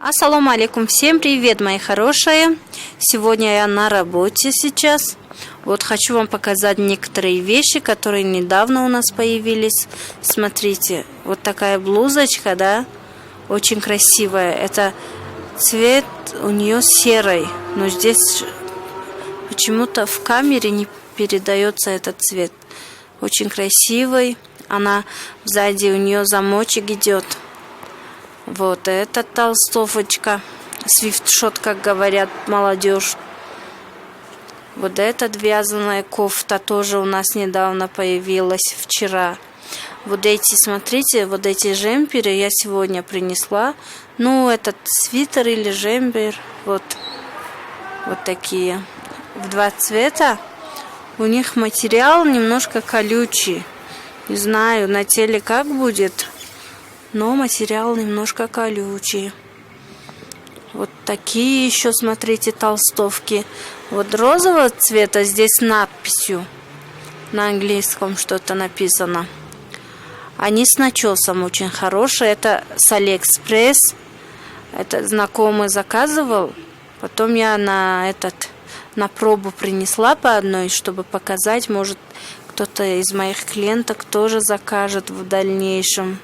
Ассаламу алейкум, всем привет, мои хорошие. Сегодня я на работе сейчас. Вот хочу вам показать некоторые вещи, которые недавно у нас появились. Смотрите, вот такая блузочка, да, очень красивая. Это цвет у нее серый, но здесь почему-то в камере не передается этот цвет. Очень красивый. Она сзади, у нее замочек идет. Вот эта толстовочка, свифтшот, как говорят молодежь. Вот эта вязаная кофта тоже у нас недавно появилась, вчера. Вот эти, смотрите, вот эти джемперы я сегодня принесла. Ну, этот свитер или джемпер, вот такие. В два цвета. У них материал немножко колючий. Не знаю, на теле как будет. Но материал немножко колючий. Вот такие еще, смотрите, толстовки. Вот розового цвета, здесь с надписью. На английском что-то написано. Они с начесом очень хорошие. Это с Алиэкспресс. Это знакомый заказывал. Потом я на пробу принесла по одной, чтобы показать. Может, кто-то из моих клиенток тоже закажет в дальнейшем.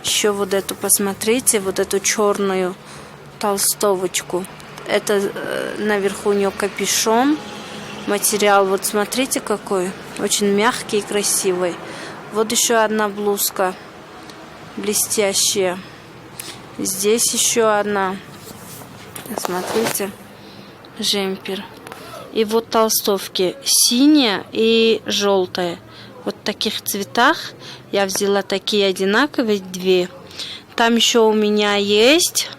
Еще вот эту, посмотрите, вот эту черную толстовочку. Это наверху у нее капюшон. Материал, вот смотрите какой. Очень мягкий и красивый. Вот еще одна блузка. Блестящая. Здесь еще одна. Смотрите. Джемпер. И вот толстовки. Синяя и желтая. Вот в таких цветах я взяла такие одинаковые две. Там еще у меня есть.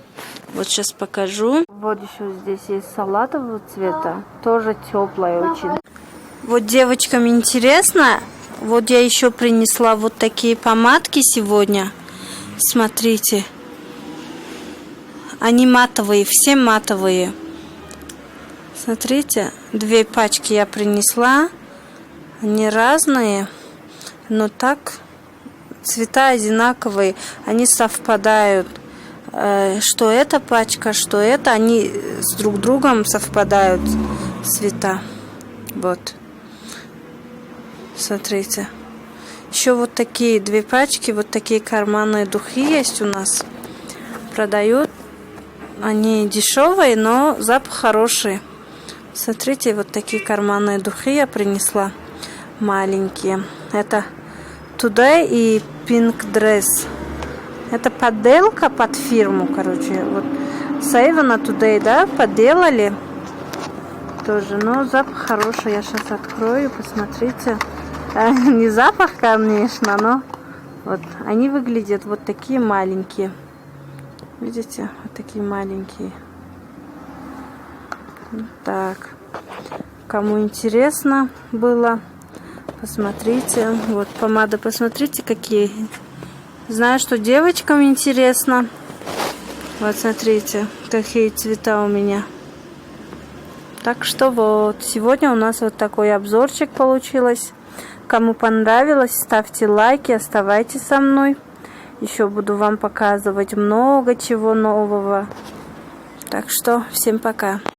Вот сейчас покажу. Вот еще здесь есть салатового цвета. Тоже теплая очень. Вот девочкам интересно. Вот я еще принесла вот такие помадки сегодня. Смотрите. Они матовые, все матовые. Смотрите, две пачки я принесла. Они разные, но так цвета одинаковые, они совпадают. Что эта пачка, что это, они с друг другом совпадают цвета. Вот. Смотрите. Еще вот такие две пачки, вот такие карманные духи есть у нас. Продают. Они дешевые, но запах хороший. Смотрите, вот такие карманные духи я принесла. Маленькие. Это Today и Pink Dress. Это подделка под фирму, короче. Вот Savannah Today, да, подделали. Тоже, но запах хороший. Я сейчас открою, посмотрите. Не запах, конечно, но вот они выглядят вот такие маленькие. Видите? Вот такие маленькие. Вот так. Кому интересно было, посмотрите. Вот помады, посмотрите, какие. Знаю, что девочкам интересно. Вот смотрите, какие цвета у меня. Так что вот, сегодня у нас вот такой обзорчик получилось. Кому понравилось, ставьте лайки, оставайтесь со мной. Еще буду вам показывать много чего нового. Так что всем пока.